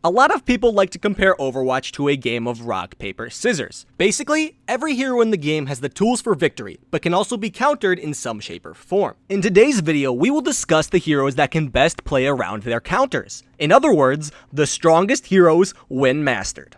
A lot of people like to compare Overwatch to a game of rock, paper, scissors. Basically, every hero in the game has the tools for victory, but can also be countered in some shape or form. In today's video, we will discuss the heroes that can best play around their counters. In other words, the strongest heroes when mastered.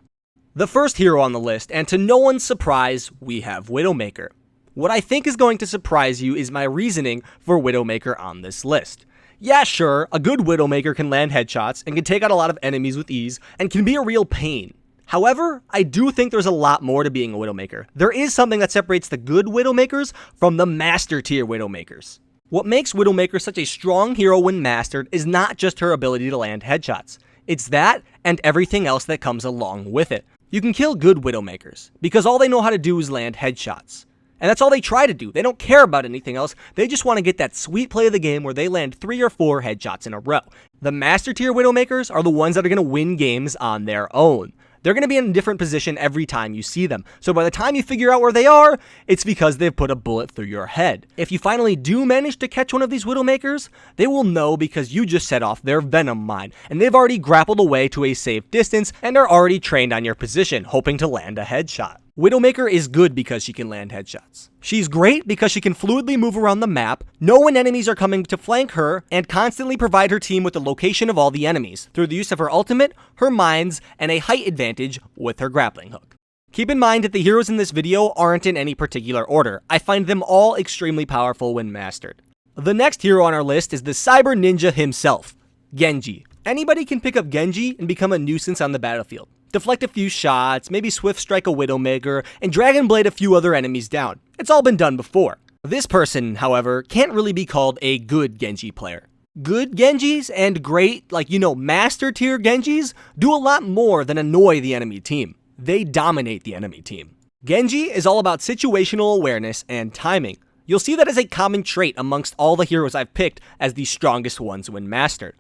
The first hero on the list, and to no one's surprise, we have Widowmaker. What I think is going to surprise you is my reasoning for Widowmaker on this list. Yeah, sure, a good Widowmaker can land headshots and can take out a lot of enemies with ease and can be a real pain. However, I do think there's a lot more to being a Widowmaker. There is something that separates the good Widowmakers from the master tier Widowmakers. What makes Widowmaker such a strong hero when mastered is not just her ability to land headshots. It's that and everything else that comes along with it. You can kill good Widowmakers because all they know how to do is land headshots. And that's all they try to do. They don't care about anything else. They just want to get that sweet play of the game where they land 3 or 4 headshots in a row. The master tier Widowmakers are the ones that are going to win games on their own. They're going to be in a different position every time you see them. So by the time you figure out where they are, it's because they've put a bullet through your head. If you finally do manage to catch one of these Widowmakers, they will know because you just set off their venom mine, and they've already grappled away to a safe distance and are already trained on your position, hoping to land a headshot. Widowmaker is good because she can land headshots. She's great because she can fluidly move around the map, know when enemies are coming to flank her, and constantly provide her team with the location of all the enemies through the use of her ultimate, her mines, and a height advantage with her grappling hook. Keep in mind that the heroes in this video aren't in any particular order. I find them all extremely powerful when mastered. The next hero on our list is the cyber ninja himself, Genji. Anybody can pick up Genji and become a nuisance on the battlefield. Deflect a few shots, maybe swift strike a Widowmaker, and Dragon Blade a few other enemies down. It's all been done before. This person, however, can't really be called a good Genji player. Good Genjis and great, master tier Genjis do a lot more than annoy the enemy team. They dominate the enemy team. Genji is all about situational awareness and timing. You'll see that as a common trait amongst all the heroes I've picked as the strongest ones when mastered.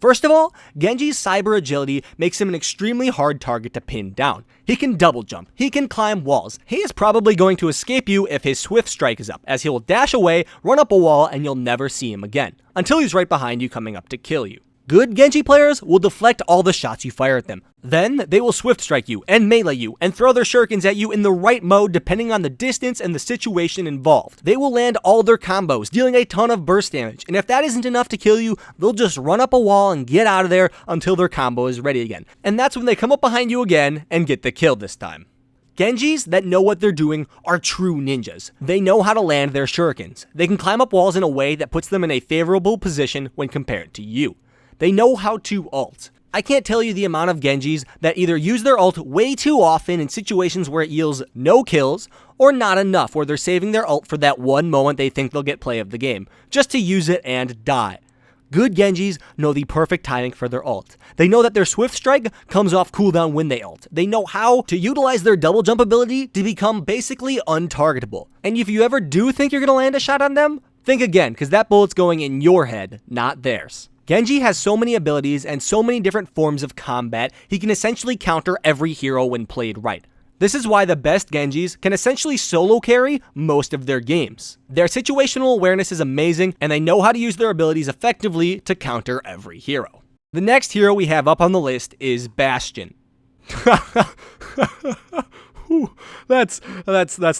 First of all, Genji's cyber agility makes him an extremely hard target to pin down. He can double jump, he can climb walls. He is probably going to escape you if his swift strike is up, as he will dash away, run up a wall, and you'll never see him again, until he's right behind you coming up to kill you. Good Genji players will deflect all the shots you fire at them. Then, they will swift strike you and melee you and throw their shurikens at you in the right mode depending on the distance and the situation involved. They will land all their combos, dealing a ton of burst damage, and if that isn't enough to kill you, they'll just run up a wall and get out of there until their combo is ready again. And that's when they come up behind you again and get the kill this time. Genjis that know what they're doing are true ninjas. They know how to land their shurikens. They can climb up walls in a way that puts them in a favorable position when compared to you. They know how to ult. I can't tell you the amount of Genjis that either use their ult way too often in situations where it yields no kills, or not enough where they're saving their ult for that one moment they think they'll get play of the game, just to use it and die. Good Genjis know the perfect timing for their ult. They know that their swift strike comes off cooldown when they ult. They know how to utilize their double jump ability to become basically untargetable. And if you ever do think you're going to land a shot on them, think again, because that bullet's going in your head, not theirs. Genji has so many abilities and so many different forms of combat, he can essentially counter every hero when played right. This is why the best Genjis can essentially solo carry most of their games. Their situational awareness is amazing, and they know how to use their abilities effectively to counter every hero. The next hero we have up on the list is Bastion. That's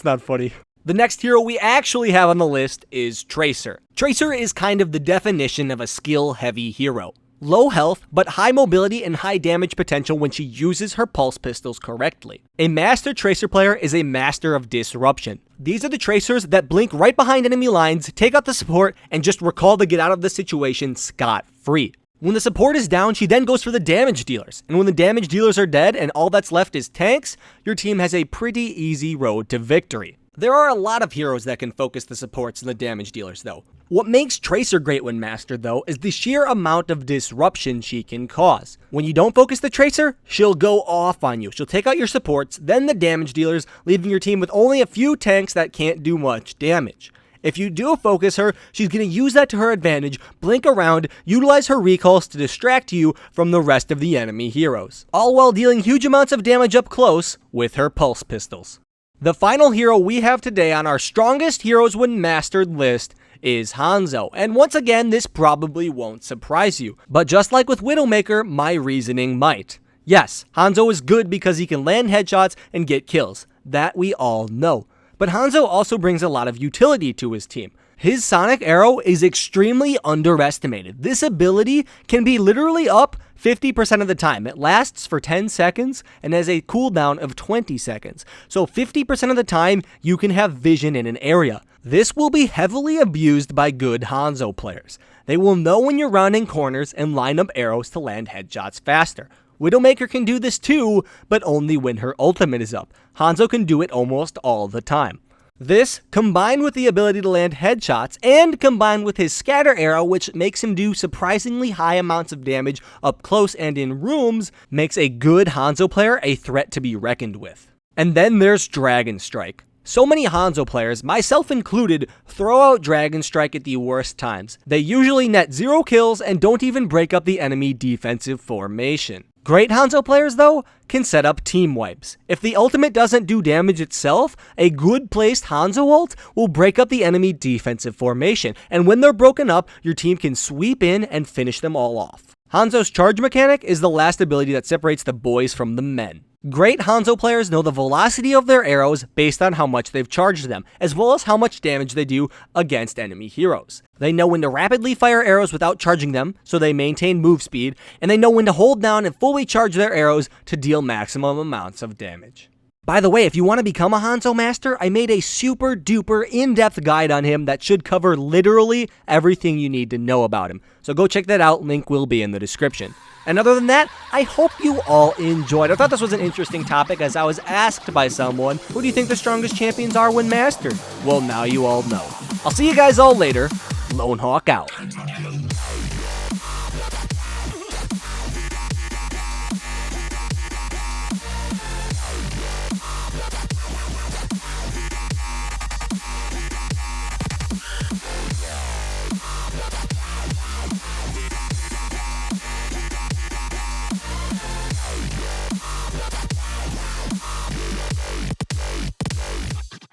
not funny. The next hero we actually have on the list is Tracer. Tracer is kind of the definition of a skill-heavy hero. Low health, but high mobility and high damage potential when she uses her pulse pistols correctly. A master Tracer player is a master of disruption. These are the Tracers that blink right behind enemy lines, take out the support, and just recall to get out of the situation scot-free. When the support is down, she then goes for the damage dealers. And when the damage dealers are dead and all that's left is tanks, your team has a pretty easy road to victory. There are a lot of heroes that can focus the supports and the damage dealers though. What makes Tracer great when mastered though is the sheer amount of disruption she can cause. When you don't focus the Tracer, she'll go off on you. She'll take out your supports, then the damage dealers, leaving your team with only a few tanks that can't do much damage. If you do focus her, she's going to use that to her advantage, blink around, utilize her recalls to distract you from the rest of the enemy heroes, all while dealing huge amounts of damage up close with her pulse pistols. The final hero we have today on our strongest heroes when mastered list is Hanzo. And once again, this probably won't surprise you. But just like with Widowmaker, my reasoning might. Yes, Hanzo is good because he can land headshots and get kills. That we all know. But Hanzo also brings a lot of utility to his team. His sonic arrow is extremely underestimated. This ability can be literally up 50% of the time. It lasts for 10 seconds and has a cooldown of 20 seconds. So 50% of the time, you can have vision in an area. This will be heavily abused by good Hanzo players. They will know when you're rounding corners and line up arrows to land headshots faster. Widowmaker can do this too, but only when her ultimate is up. Hanzo can do it almost all the time. This, combined with the ability to land headshots, and combined with his scatter arrow, which makes him do surprisingly high amounts of damage up close and in rooms, makes a good Hanzo player a threat to be reckoned with. And then there's Dragon Strike. So many Hanzo players, myself included, throw out Dragon Strike at the worst times. They usually net 0 kills and don't even break up the enemy defensive formation. Great Hanzo players, though, can set up team wipes. If the ultimate doesn't do damage itself, a good placed Hanzo ult will break up the enemy defensive formation, and when they're broken up, your team can sweep in and finish them all off. Hanzo's charge mechanic is the last ability that separates the boys from the men. Great Hanzo players know the velocity of their arrows based on how much they've charged them, as well as how much damage they do against enemy heroes. They know when to rapidly fire arrows without charging them, so they maintain move speed, and they know when to hold down and fully charge their arrows to deal maximum amounts of damage. By the way, if you want to become a Hanzo master, I made a super duper in-depth guide on him that should cover literally everything you need to know about him. So go check that out, link will be in the description. And other than that, I hope you all enjoyed. I thought this was an interesting topic as I was asked by someone, who do you think the strongest champions are when mastered? Well, now you all know. I'll see you guys all later. Lone Hawk out.